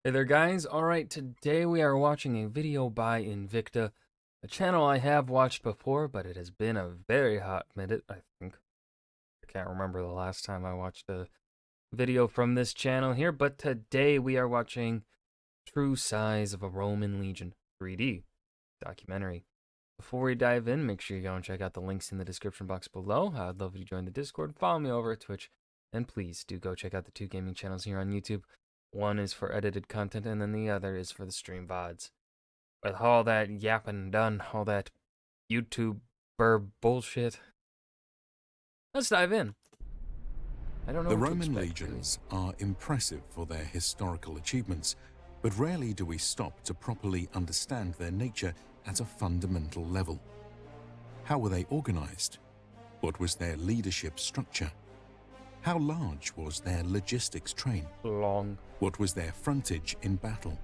Hey there guys, alright, today we are watching a video by Invicta, a channel I have watched before, but it has been a very hot minute, I think. I can't remember the last time I watched a video from this channel here, but today we are watching True Size of a Roman Legion 3D documentary. Before we dive in, make sure you go and check out the links in the description box below. I'd love if you join the Discord, follow me over at Twitch, and please do go check out the two gaming channels here on YouTube. One is for edited content, and then the other is for the stream VODs. With all that yapping done, all that YouTuber bullshit, let's dive in. I don't know The what to Roman expect, legions are impressive for their historical achievements, but rarely do we stop to properly understand their nature at a fundamental level. How were they organized? What was their leadership structure? How large was their logistics train? Long. What was their frontage in battle?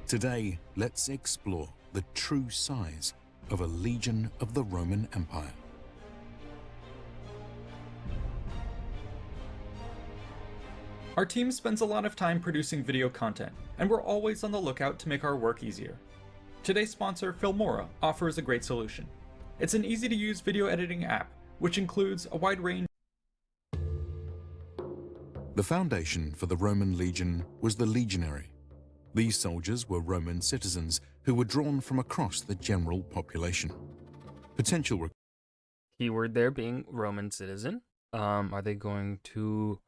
Today, let's explore the true size of a legion of the Roman Empire. Our team spends a lot of time producing video content, and we're always on the lookout to make our work easier. Today's sponsor, Filmora, offers a great solution. It's an easy-to-use video editing app, which includes a wide range. The foundation for the Roman legion was the legionary. These soldiers were Roman citizens who were drawn from across the general population. Potential Keyword there being Roman citizen. Are they going to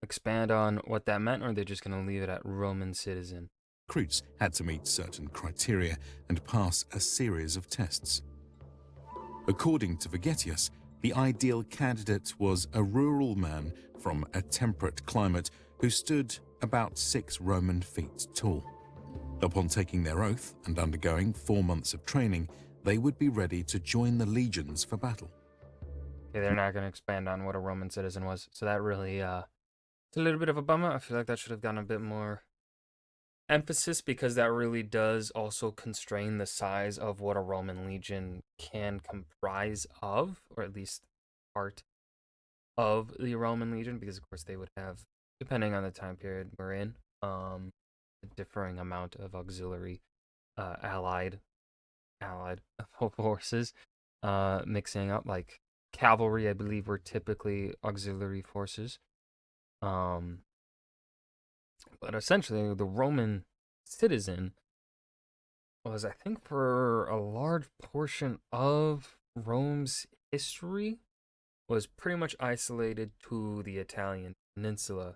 expand on what that meant, or are they just going to leave it at Roman citizen? recruits had to meet certain criteria and pass a series of tests. According to Vegetius, the ideal candidate was a rural man from a temperate climate who stood about 6 Roman feet tall. Upon taking their oath and undergoing 4 months of training, they would be ready to join the legions for battle. Okay, they're not going to expand on what a Roman citizen was, so that really, it's a little bit of a bummer. I feel like that should have gotten a bit more emphasis, because that really does also constrain the size of what a Roman legion can comprise of, or at least part of the Roman legion, because of course they would have, depending on the time period we're in, a differing amount of auxiliary allied forces mixing up. Like cavalry, I believe, were typically auxiliary forces. But essentially, the Roman citizen was, I think, for a large portion of Rome's history, was pretty much isolated to the Italian peninsula.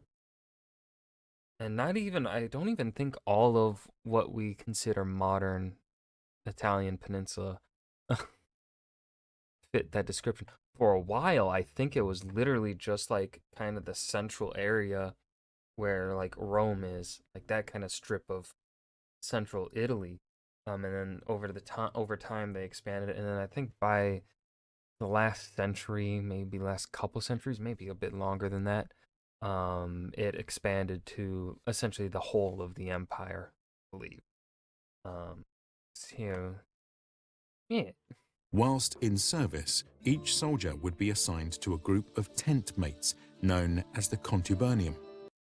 And not even, I don't even think all of what we consider modern Italian peninsula fit that description. For a while, I think it was literally just like kind of the central area where like Rome is, like that kind of strip of central Italy. And then over time they expanded it, and then I think by the last century, maybe last couple centuries, maybe a bit longer than that, it expanded to essentially the whole of the empire, I believe. So yeah. Whilst in service, each soldier would be assigned to a group of tent mates known as the contubernium.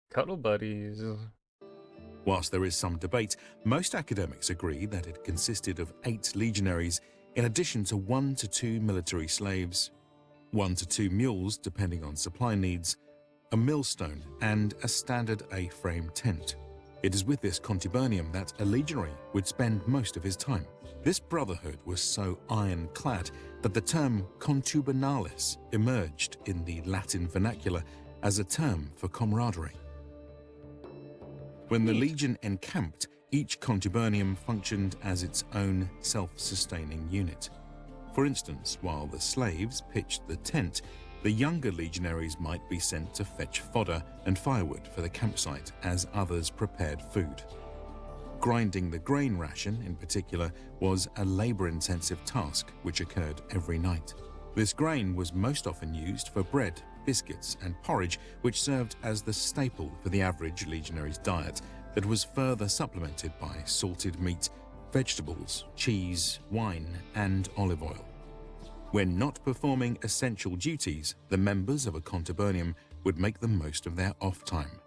Cuddle buddies. Whilst there is some debate, most academics agree that it consisted of 8 legionaries in addition to 1 to 2 military slaves, 1 to 2 mules depending on supply needs, a millstone, and a standard A-frame tent. It is with this contubernium that a legionary would spend most of his time. This brotherhood was so ironclad that the term contubernalis emerged in the Latin vernacular as a term for camaraderie. When the legion encamped, each contubernium functioned as its own self-sustaining unit. For instance, while the slaves pitched the tent, the younger legionaries might be sent to fetch fodder and firewood for the campsite as others prepared food. Grinding the grain ration, in particular, was a labor-intensive task which occurred every night. This grain was most often used for bread, biscuits, and porridge, which served as the staple for the average legionary's diet that was further supplemented by salted meat, vegetables, cheese, wine, and olive oil. When not performing essential duties, the members of a contubernium would make the most of their off time.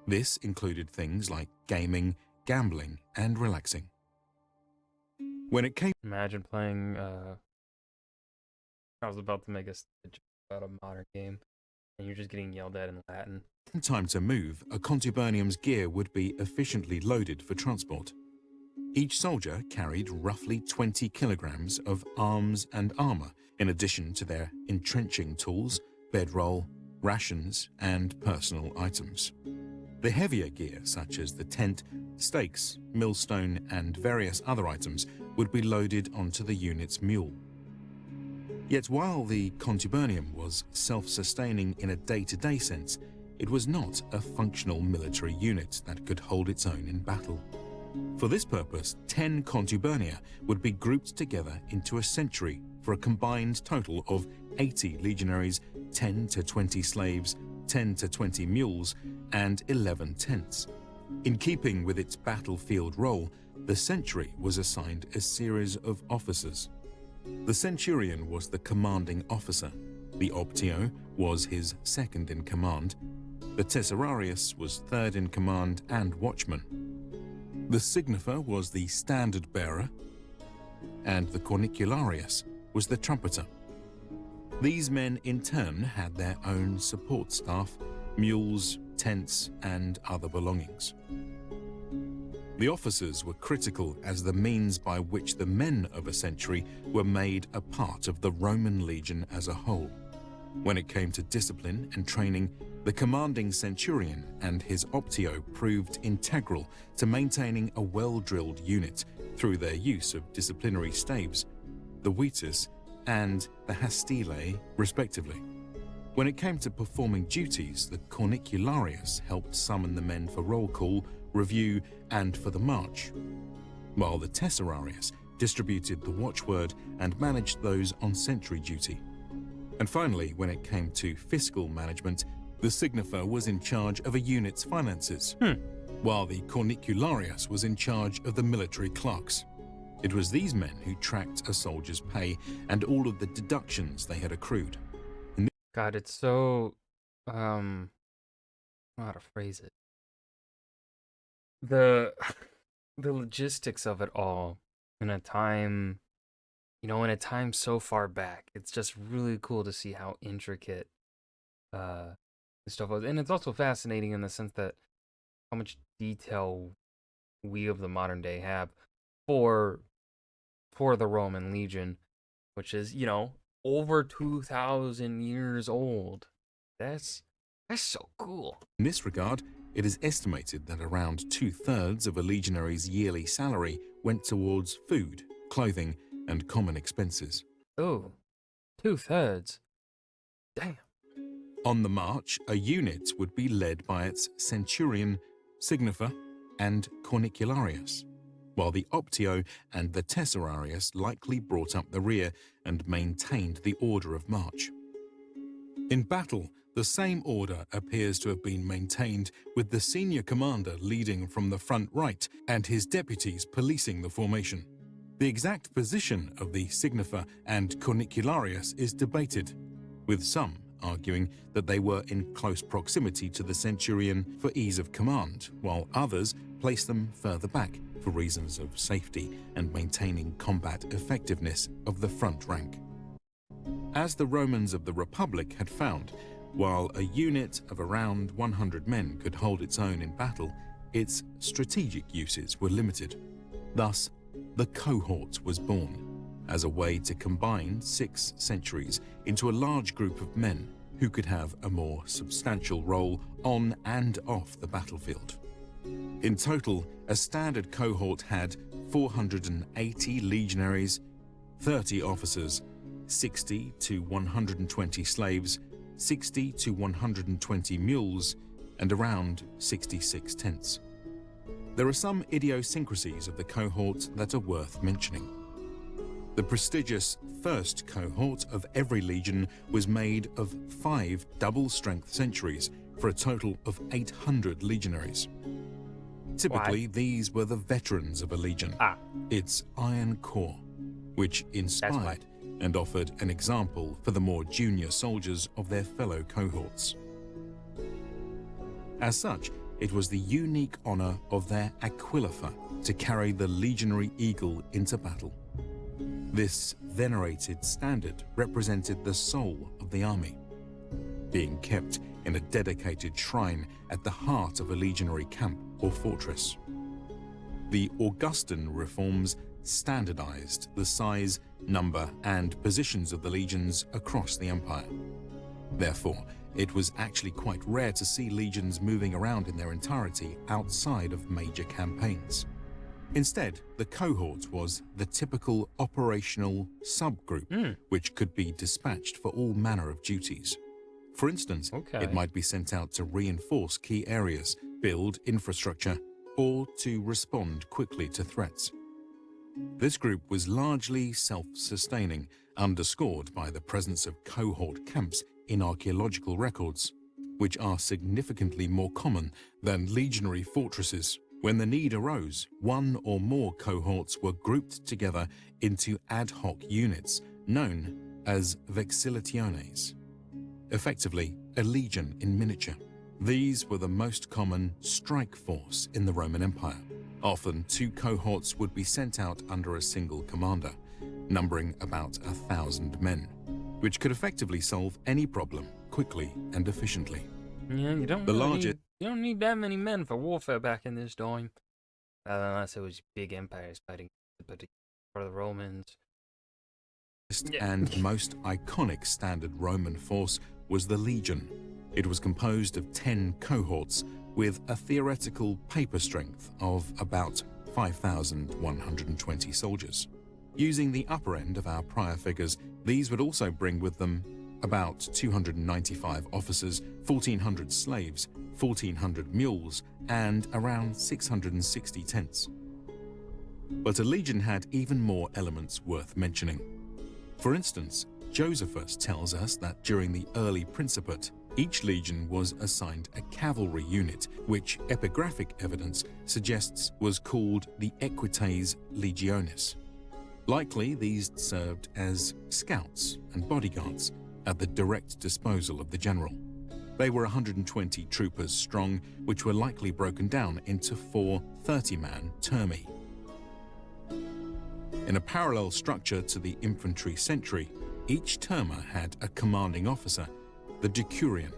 This included things like gaming, gambling, and relaxing. When it came Imagine playing, I was about to make a joke about a modern game, and you're just getting yelled at in Latin. time to move, a contubernium's gear would be efficiently loaded for transport. Each soldier carried roughly 20 kilograms of arms and armor, in addition to their entrenching tools, bedroll, rations, and personal items. The heavier gear, such as the tent, stakes, millstone, and various other items, would be loaded onto the unit's mule. Yet while the contubernium was self-sustaining in a day-to-day sense, it was not a functional military unit that could hold its own in battle. For this purpose, 10 contubernia would be grouped together into a century for a combined total of 80 legionaries, 10 to 20 slaves, 10 to 20 mules, and 11 tents. In keeping with its battlefield role, the century was assigned a series of officers. The centurion was the commanding officer. The optio was his second in command. The tesserarius was third in command and watchman. The signifer was the standard bearer, and the cornicularius was the trumpeter. These men in turn had their own support staff, mules, tents, and other belongings. The officers were critical as the means by which the men of a century were made a part of the Roman legion as a whole. When it came to discipline and training, the commanding centurion and his optio proved integral to maintaining a well-drilled unit through their use of disciplinary staves, the vetus and the hastilae, respectively. When it came to performing duties, the cornicularius helped summon the men for roll call, review, and for the march, while the tesserarius distributed the watchword and managed those on sentry duty. And finally, when it came to fiscal management, the signifer was in charge of a unit's finances, while the cornicularius was in charge of the military clerks. It was these men who tracked a soldier's pay and all of the deductions they had accrued. God, it's so, I don't know how to phrase it. The logistics of it all in a time, in a time so far back, it's just really cool to see how intricate this stuff was. And it's also fascinating in the sense that how much detail we of the modern day have for the Roman legion, which is, over 2,000 years old. That's so cool. In this regard, it is estimated that around 2/3 of a legionary's yearly salary went towards food, clothing, and common expenses. Oh, 2/3. Damn. On the march, a unit would be led by its centurion, signifer, and cornicularius, while the optio and the tesserarius likely brought up the rear and maintained the order of march. In battle, the same order appears to have been maintained, with the senior commander leading from the front right and his deputies policing the formation. The exact position of the signifer and cornicularius is debated, with some arguing that they were in close proximity to the centurion for ease of command, while others placed them further back for reasons of safety and maintaining combat effectiveness of the front rank. As the Romans of the Republic had found, while a unit of around 100 men could hold its own in battle, its strategic uses were limited. Thus, the cohort was born, as a way to combine 6 centuries into a large group of men who could have a more substantial role on and off the battlefield. In total, a standard cohort had 480 legionaries, 30 officers, 60 to 120 slaves, 60 to 120 mules, and around 66 tents. There are some idiosyncrasies of the cohort that are worth mentioning. The prestigious first cohort of every legion was made of 5 double-strength centuries for a total of 800 legionaries. Typically, these were the veterans of a legion, its iron core, which inspired and offered an example for the more junior soldiers of their fellow cohorts. As such, it was the unique honor of their aquiliffer to carry the legionary eagle into battle. This venerated standard represented the soul of the army, being kept in a dedicated shrine at the heart of a legionary camp or fortress. The Augustan reforms standardized the size, number, and positions of the legions across the empire. Therefore, it was actually quite rare to see legions moving around in their entirety outside of major campaigns. Instead, the cohort was the typical operational subgroup, which could be dispatched for all manner of duties. For instance, it might be sent out to reinforce key areas, build infrastructure, or to respond quickly to threats. This group was largely self-sustaining, underscored by the presence of cohort camps in archaeological records, which are significantly more common than legionary fortresses. When the need arose, one or more cohorts were grouped together into ad hoc units known as vexillationes, effectively a legion in miniature. These were the most common strike force in the Roman Empire. Often 2 cohorts would be sent out under a single commander, numbering about 1,000 men, which could effectively solve any problem quickly and efficiently. Yeah, you don't need that many men for warfare back in this time. Unless it was big empires fighting for the Romans. And most iconic standard Roman force was the legion. It was composed of 10 cohorts with a theoretical paper strength of about 5,120 soldiers. Using the upper end of our prior figures, these would also bring with them about 295 officers, 1,400 slaves, 1,400 mules, and around 660 tents. But a legion had even more elements worth mentioning. For instance, Josephus tells us that during the early Principate, each legion was assigned a cavalry unit, which epigraphic evidence suggests was called the Equites Legionis. Likely, these served as scouts and bodyguards at the direct disposal of the general. They were 120 troopers strong, which were likely broken down into 4 30-man termi. In a parallel structure to the infantry century, each terma had a commanding officer, the decurion,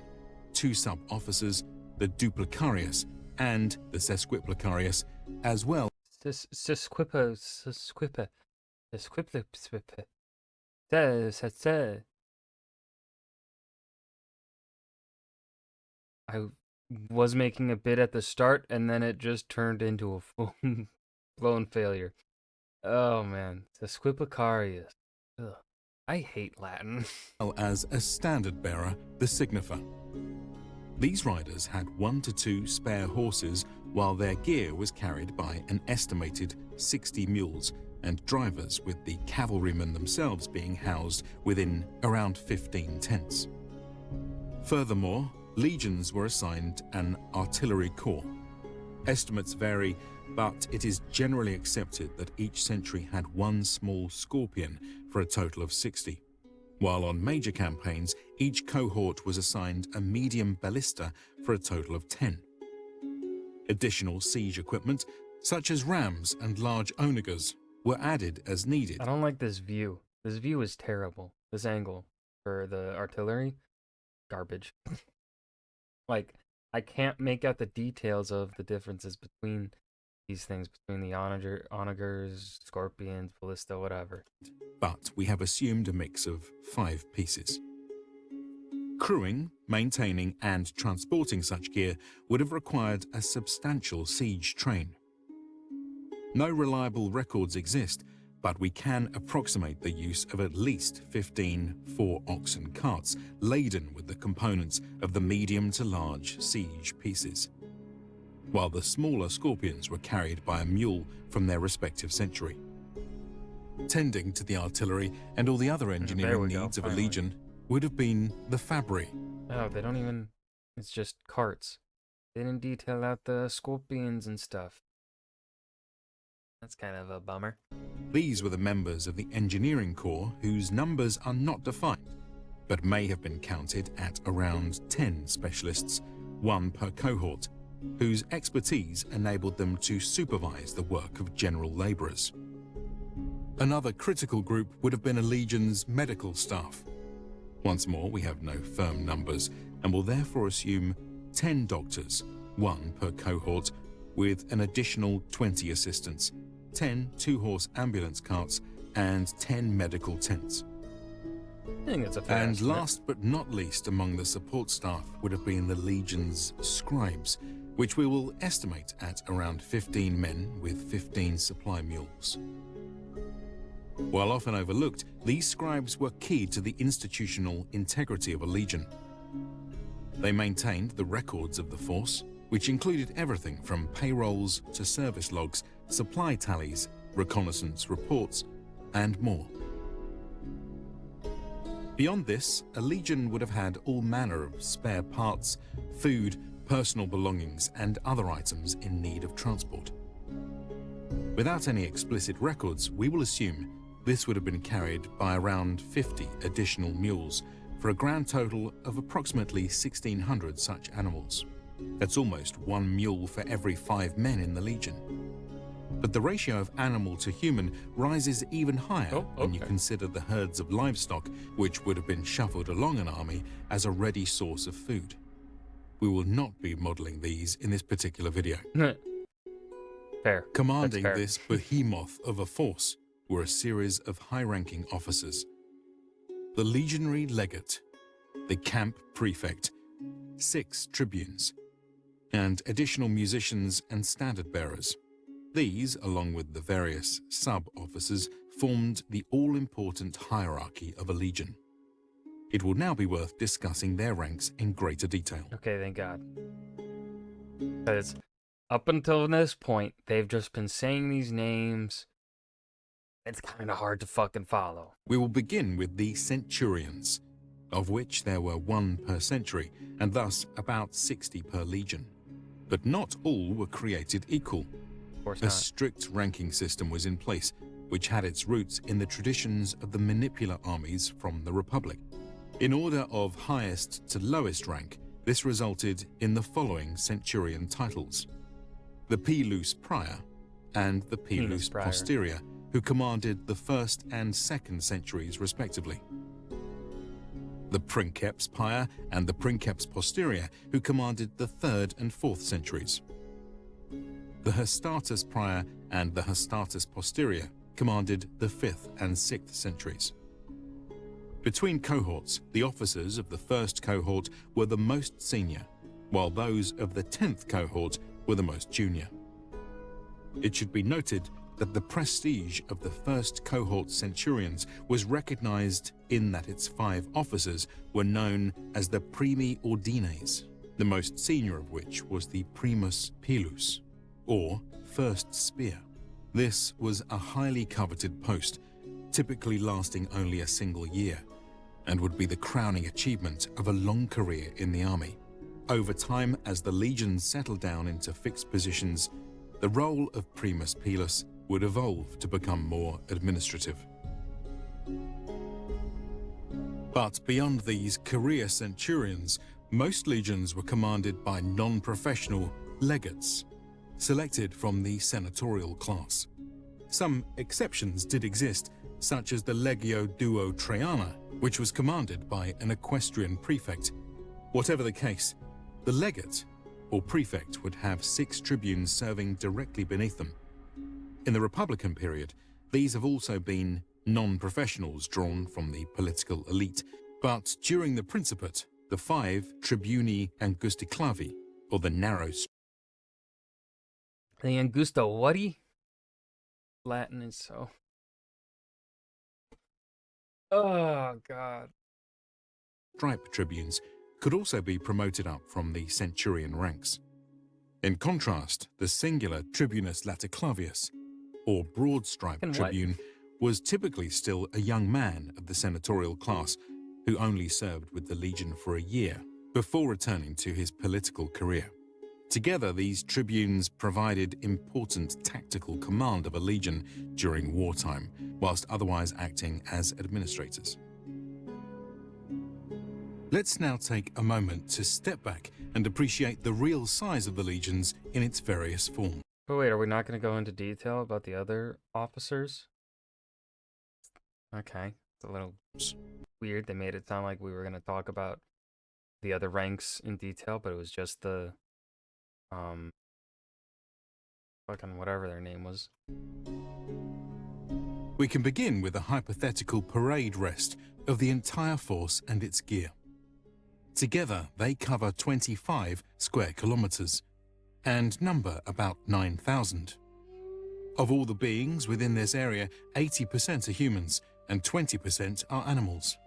2 sub-officers, the duplicarius, and the sesquiplicarius, as well. I was making a bit at the start, and then it just turned into a full-blown failure. Oh man, sesquiplicarius. Ugh. I hate Latin. As a standard bearer, the signifer. These riders had 1 to 2 spare horses, while their gear was carried by an estimated 60 mules and drivers, with the cavalrymen themselves being housed within around 15 tents. Furthermore, legions were assigned an artillery corps. Estimates vary, but it is generally accepted that each century had 1 small scorpion for a total of 60. While on major campaigns, each cohort was assigned a medium ballista for a total of 10. Additional siege equipment, such as rams and large onagers, were added as needed. I don't like this view. This view is terrible. This angle for the artillery, garbage. Like, I can't make out the details of the differences between these things, between the onagers, scorpions, ballista, whatever. But we have assumed a mix of 5 pieces. Crewing, maintaining, and transporting such gear would have required a substantial siege train. No reliable records exist, but we can approximate the use of at least 15 4-oxen carts laden with the components of the medium to large siege pieces, while the smaller scorpions were carried by a mule from their respective century. Tending to the artillery and all the other engineering needs of a legion would have been the fabri. Oh, they don't even... It's just carts. They didn't detail out the scorpions and stuff. That's kind of a bummer. These were the members of the engineering corps whose numbers are not defined, but may have been counted at around 10 specialists, 1 per cohort, whose expertise enabled them to supervise the work of general labourers. Another critical group would have been a legion's medical staff. Once more, we have no firm numbers and will therefore assume 10 doctors, 1 per cohort, with an additional 20 assistants, 10 two-horse ambulance carts, and 10 medical tents. I think it's a fair And estimate. last but not least among the support staff would have been the Legion's scribes, which we will estimate at around 15 men with 15 supply mules. While often overlooked, these scribes were key to the institutional integrity of a legion. They maintained the records of the force, which included everything from payrolls to service logs, supply tallies, reconnaissance reports, and more. Beyond this, a legion would have had all manner of spare parts, food, personal belongings, and other items in need of transport. Without any explicit records, we will assume this would have been carried by around 50 additional mules for a grand total of approximately 1,600 such animals. That's almost 1 mule for every 5 men in the legion. But the ratio of animal to human rises even higher when you consider the herds of livestock which would have been shuffled along an army as a ready source of food. We will not be modelling these in this particular video. Fair. Commanding That's fair. this behemoth of a force were a series of high-ranking officers. The legionary legate, the camp prefect, 6 tribunes, and additional musicians and standard-bearers. These, along with the various sub-officers, formed the all-important hierarchy of a legion. It will now be worth discussing their ranks in greater detail. Okay, thank God. Because up until this point, they've just been saying these names. It's kind of hard to fucking follow. We will begin with the centurions, of which there were 1 per century, and thus about 60 per legion. But not all were created equal. Of course A not. strict ranking system was in place, which had its roots in the traditions of the manipular armies from the Republic. In order of highest to lowest rank, this resulted in the following centurion titles: the Pilus Prior and the Pilus Prior. Posterior, who commanded the 1st and 2nd centuries respectively. The Princeps Prior and the Princeps Posterior, who commanded the 3rd and 4th centuries. The Hastatus Prior and the Hastatus Posterior commanded the 5th and 6th centuries. Between cohorts, the officers of the 1st cohort were the most senior, while those of the 10th cohort were the most junior. It should be noted that the prestige of the 1st cohort centurions was recognized in that its 5 officers were known as the Primi Ordines, the most senior of which was the Primus Pilus, or First Spear. This was a highly coveted post, typically lasting only a single year, and would be the crowning achievement of a long career in the army. Over time, as the legions settled down into fixed positions, the role of Primus Pilus would evolve to become more administrative. But beyond these career centurions, most legions were commanded by non-professional legates, selected from the senatorial class. Some exceptions did exist, such as the Legio Duo Traiana, which was commanded by an equestrian prefect. Whatever the case, the legate, or prefect, would have 6 tribunes serving directly beneath them. In the Republican period, these have also been non-professionals drawn from the political elite, but during the Principate, the 5 Tribuni Angusticlavi, or the narrow The Angusta whatty? Latin is so. Oh, God. stripe tribunes, could also be promoted up from the centurion ranks. In contrast, the singular Tribunus Laticlavius, or broad-stripe And what? tribune, was typically still a young man of the senatorial class who only served with the legion for a year before returning to his political career. Together, these tribunes provided important tactical command of a legion during wartime, whilst otherwise acting as administrators. Let's now take a moment to step back and appreciate the real size of the legions in its various forms. But wait, are we not going to go into detail about the other officers? Okay, it's a little weird. They made it sound like we were going to talk about the other ranks in detail, but it was just the, fucking whatever their name was. We can begin with a hypothetical parade rest of the entire force and its gear. Together, they cover 25 square kilometers and number about 9,000. Of all the beings within this area, 80% are humans and 20% are animals.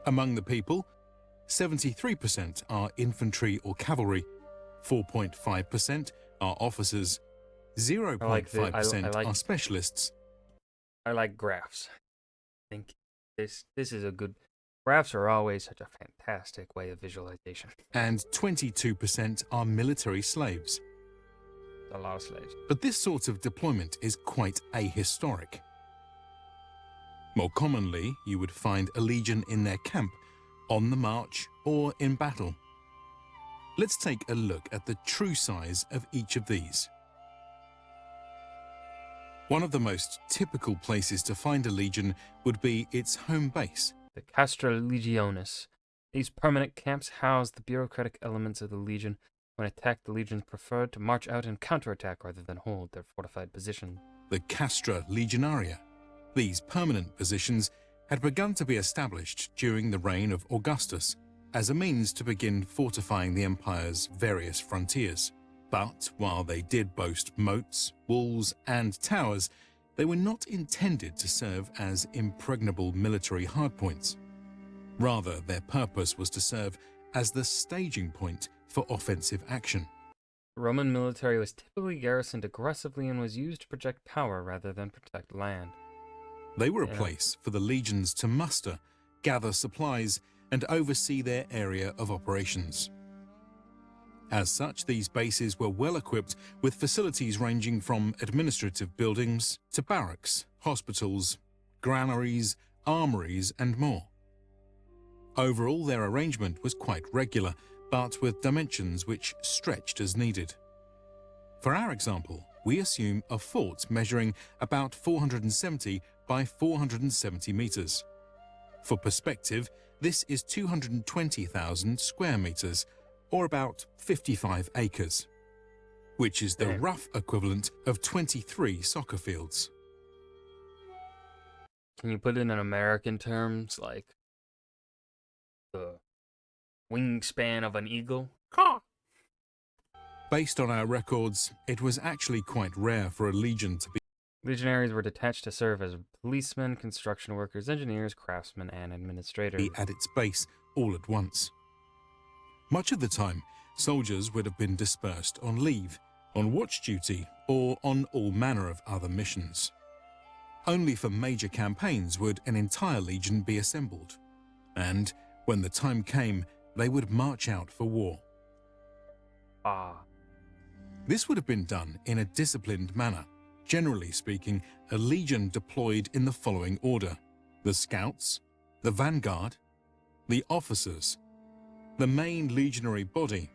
Among the people, 73% are infantry or cavalry, 4.5% are officers, 0.5% are specialists. I like graphs. I think this is a good... Graphs are always such a fantastic way of visualization. And 22% are military slaves. A lot of slaves. But this sort of deployment is quite ahistoric. More commonly, you would find a legion in their camp, on the march, or in battle. Let's take a look at the true size of each of these. One of the most typical places to find a legion would be its home base. The Castra Legionis. These permanent camps house the bureaucratic elements of the legion. When attacked, the legions preferred to march out and counterattack rather than hold their fortified position. The Castra Legionaria. These permanent positions had begun to be established during the reign of Augustus as a means to begin fortifying the empire's various frontiers. But while they did boast moats, walls, and towers, they were not intended to serve as impregnable military hardpoints. Rather, their purpose was to serve as the staging point for offensive action. The Roman military was typically garrisoned aggressively and was used to project power rather than protect land. They were a place for the legions to muster, gather supplies, and oversee their area of operations. As such, these bases were well equipped with facilities ranging from administrative buildings to barracks, hospitals, granaries, armories, and more. Overall, their arrangement was quite regular, but with dimensions which stretched as needed. For our example, we assume a fort measuring about 470 by 470 meters. For perspective, this is 220,000 square meters, or about 55 acres, which is the rough equivalent of 23 soccer fields. Can you put it in American terms, like the wingspan of an eagle? Caw! Based on our records, it was actually quite rare for a legion to be Legionaries were detached to serve as policemen, construction workers, engineers, craftsmen, and administrators. at its base all at once. Much of the time, soldiers would have been dispersed on leave, on watch duty, or on all manner of other missions. Only for major campaigns would an entire legion be assembled, and when the time came, they would march out for war. This would have been done in a disciplined manner. Generally speaking, a legion deployed in the following order: the scouts, the vanguard, the officers, the main legionary body,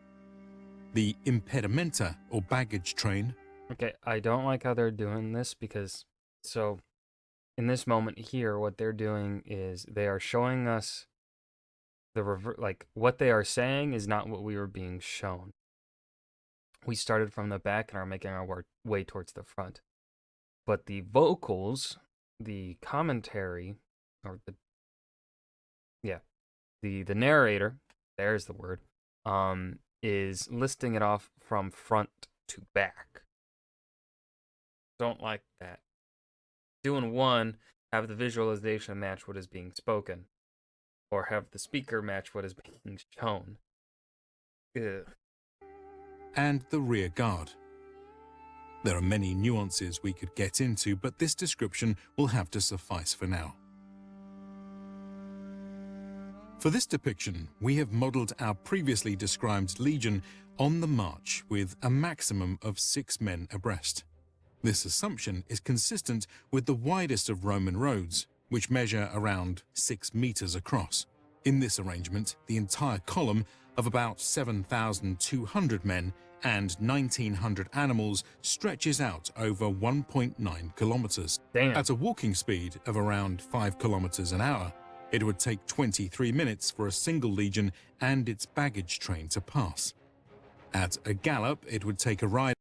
the impedimenta or baggage train. Okay, I don't like how they're doing this because, so, in this moment here, what they're doing is they are showing us like, what they are saying is not what we were being shown. We started from the back and are making our way towards the front. But the vocals, the commentary, or the narrator, there's the word, is listing it off from front to back. Don't like that. Doing one, have the visualization match what is being spoken, or have the speaker match what is being shown. Ugh. And the rear guard. There are many nuances we could get into, but this description will have to suffice for now. For this depiction, we have modeled our previously described legion on the march with a maximum of 6 men abreast. This assumption is consistent with the widest of Roman roads, which measure around 6 meters across. In this arrangement, the entire column of about 7,200 men and 1,900 animals stretches out over 1.9 kilometers. Damn. At a walking speed of around 5 kilometers an hour, it would take 23 minutes for a single legion and its baggage train to pass. At a gallop, it would take a rider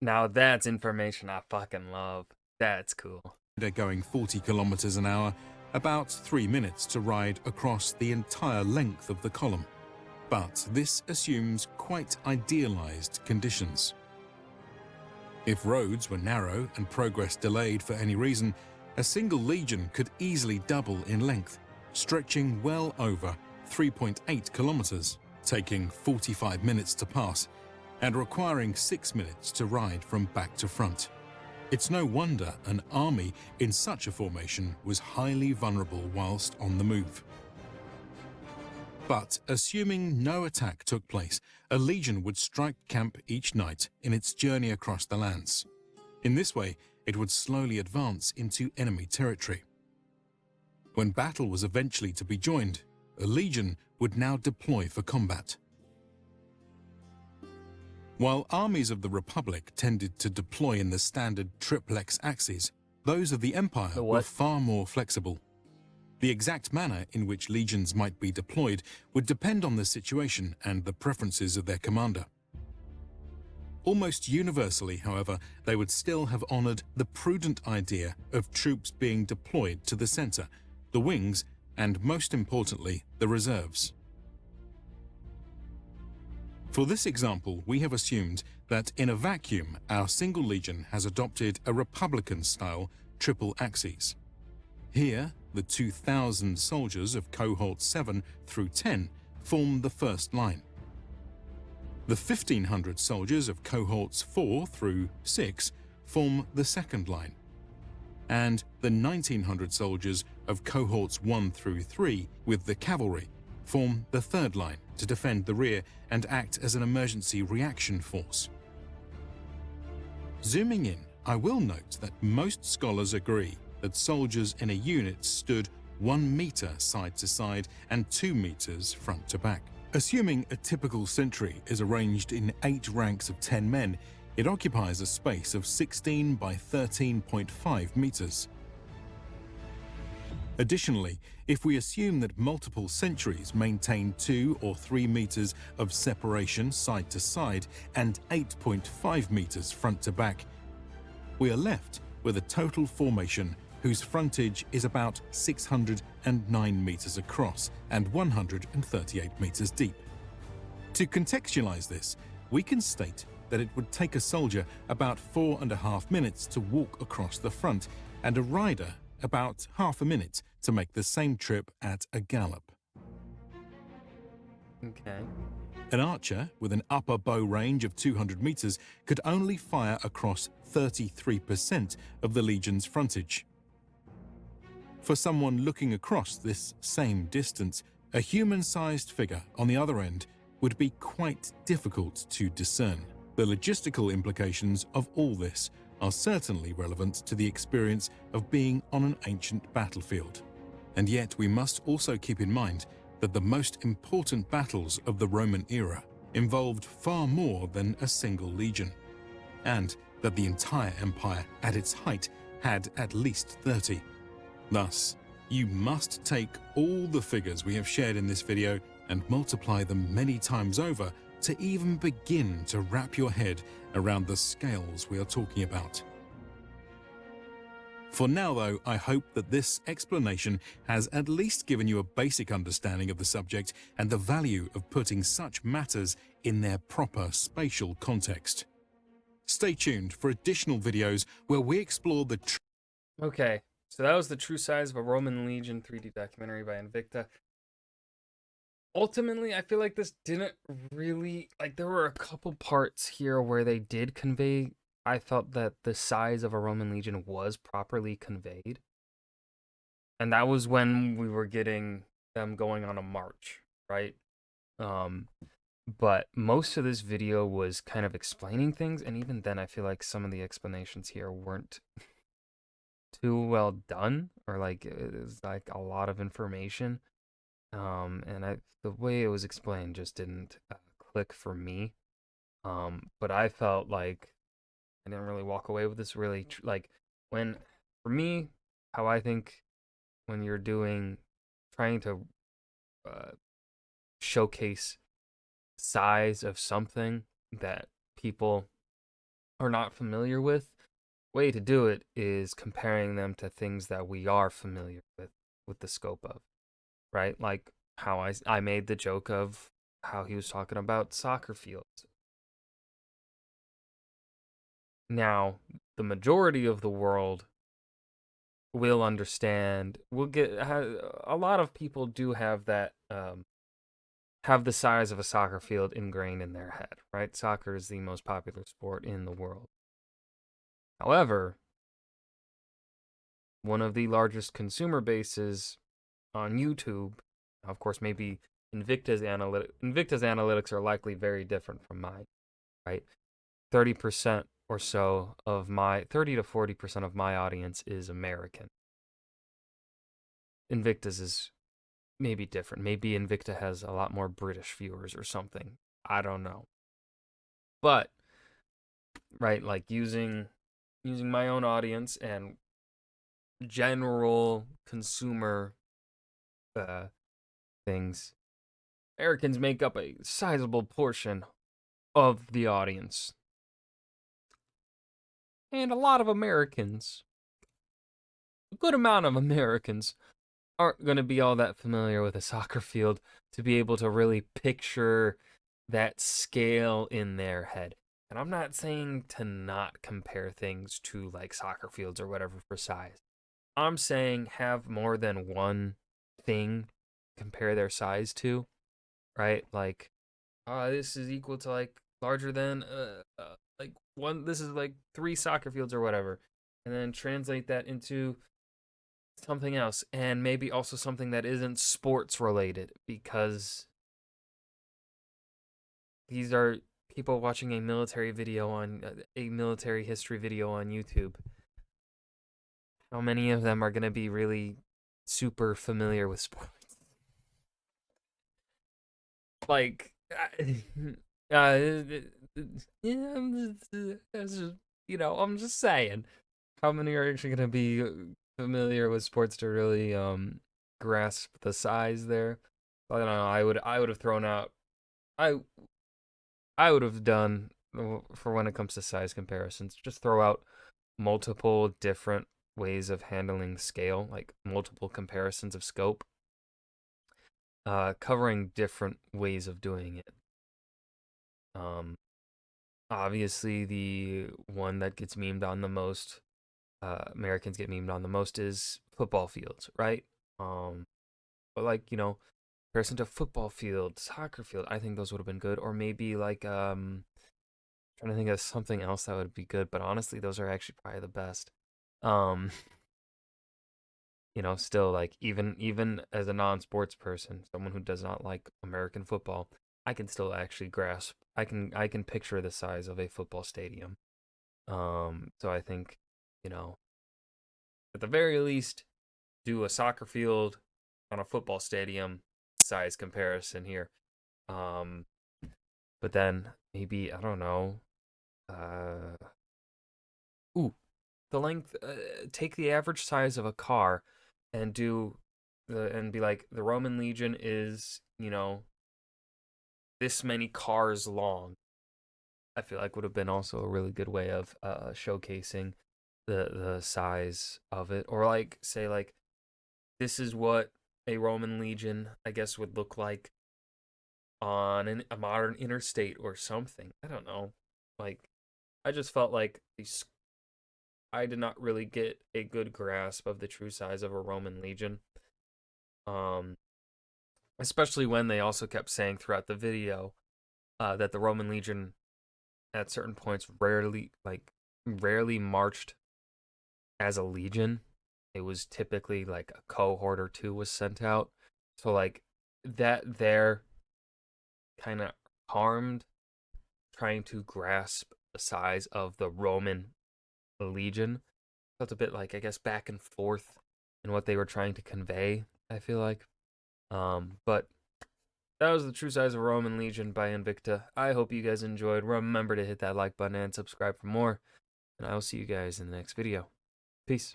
Now that's information I fucking love. That's cool. going 40 kilometers an hour about 3 minutes to ride across the entire length of the column. But this assumes quite idealized conditions. If roads were narrow and progress delayed for any reason, a single legion could easily double in length, stretching well over 3.8 kilometers, taking 45 minutes to pass, and requiring 6 minutes to ride from back to front. It's no wonder an army in such a formation was highly vulnerable whilst on the move. But assuming no attack took place, a legion would strike camp each night in its journey across the lands. In this way, it would slowly advance into enemy territory. When battle was eventually to be joined, a legion would now deploy for combat. While armies of the Republic tended to deploy in the standard triplex axes, those of the Empire were far more flexible. The exact manner in which legions might be deployed would depend on the situation and the preferences of their commander. Almost universally, however, they would still have honored the prudent idea of troops being deployed to the center, the wings, and most importantly, the reserves. For this example, we have assumed that in a vacuum, our single legion has adopted a Republican-style triple axis. Here, the 2,000 soldiers of Cohorts 7 through 10 form the first line. The 1,500 soldiers of Cohorts 4 through 6 form the second line. And the 1,900 soldiers of Cohorts 1 through 3 with the cavalry form the third line to defend the rear and act as an emergency reaction force. Zooming in, I will note that most scholars agree that soldiers in a unit stood 1 meter side to side and 2 meters front to back. Assuming a typical sentry is arranged in 8 ranks of 10 men, it occupies a space of 16 by 13.5 meters. Additionally, if we assume that multiple sentries maintain 2 or 3 meters of separation side to side and 8.5 meters front to back, we are left with a total formation whose frontage is about 609 meters across and 138 meters deep. To contextualize this, we can state that it would take a soldier about 4.5 minutes to walk across the front and a rider about half a minute to make the same trip at a gallop. Okay. An archer with an upper bow range of 200 meters could only fire across 33% of the legion's frontage. For someone looking across this same distance, a human-sized figure on the other end would be quite difficult to discern. The logistical implications of all this are certainly relevant to the experience of being on an ancient battlefield. And yet we must also keep in mind that the most important battles of the Roman era involved far more than a single legion, and that the entire empire at its height had at least 30. Thus, you must take all the figures we have shared in this video and multiply them many times over to even begin to wrap your head around the scales we are talking about. For now, though, I hope that this explanation has at least given you a basic understanding of the subject and the value of putting such matters in their proper spatial context. Stay tuned for additional videos where we explore the Okay, so that was the true size of a Roman legion 3D documentary by Invicta. Ultimately, I feel like this didn't really, like, there were a couple parts here where they did convey. I felt that the size of a Roman legion was properly conveyed. And that was when we were getting them going on a march, right? But most of this video was kind of explaining things, and even then I feel like some of the explanations here weren't too well done, or like it was like a lot of information. And the way it was explained just didn't click for me. But I felt like I didn't really walk away with this really like when for me how I think when you're trying to uh, showcase size of something that people are not familiar with, way to do it is comparing them to things that we are familiar with the scope of, right? Like how I made the joke of how he was talking about soccer fields. Now, the majority of the world will understand. A lot of people do have that have the size of a soccer field ingrained in their head, right? Soccer is the most popular sport in the world. However, one of the largest consumer bases on YouTube, of course, maybe Invicta's analytics are likely very different from mine, right? 30% or so of my 30 to 40% of my audience is American. Invicta's is maybe different. Maybe Invicta has a lot more British viewers or something. I don't know. But right, like using my own audience and general consumer uh things, Americans make up a sizable portion of the audience. And a lot of Americans, a good amount of Americans aren't going to be all that familiar with a soccer field to be able to really picture that scale in their head. And I'm not saying to not compare things to like soccer fields or whatever for size. I'm saying have more than one thing compare their size to, right? Like, this is equal to like larger than like one. This is like 3 soccer fields or whatever, and then translate that into something else, and maybe also something that isn't sports related, because these are people watching a military video on a military history video on YouTube. How many of them are going to be really super familiar with sports? Like, yeah, I'm just saying, how many are actually going to be familiar with sports to really grasp the size there? I don't know. I would have thrown out. I I would have done for when it comes to size comparisons. Just throw out multiple different ways of handling scale, like multiple comparisons of scope, covering different ways of doing it. Um, Obviously, the one that gets memed on the most, Americans get memed on the most, is football fields, right? But like comparison to football field, soccer field, I think those would have been good. Or maybe like trying to think of something else that would be good, but honestly, those are actually probably the best. Um, still like even as a non-sports person, someone who does not like American football, I can still actually grasp. I can picture the size of a football stadium. So I think, you know, at the very least, do a soccer field on a football stadium size comparison here. Um, but then maybe I don't know. Uh, ooh, the length. Take the average size of a car, and be like the Roman Legion is this many cars long. I feel like would have been also a really good way of showcasing the size of it, or like say like this is what a Roman Legion I guess would look like on a modern interstate or something. I don't know. Like I just felt like I did not really get a good grasp of the true size of a Roman Legion. Um, Especially when they also kept saying throughout the video that the Roman Legion at certain points rarely marched as a legion. It was typically like a cohort or two was sent out. So like that there kind of harmed trying to grasp the size of the Roman legion. Felt a bit like I guess back and forth in what they were trying to convey, I feel like. But that was the true size of Roman Legion by Invicta. I hope you guys enjoyed. Remember to hit that like button and subscribe for more. And I will see you guys in the next video. Peace.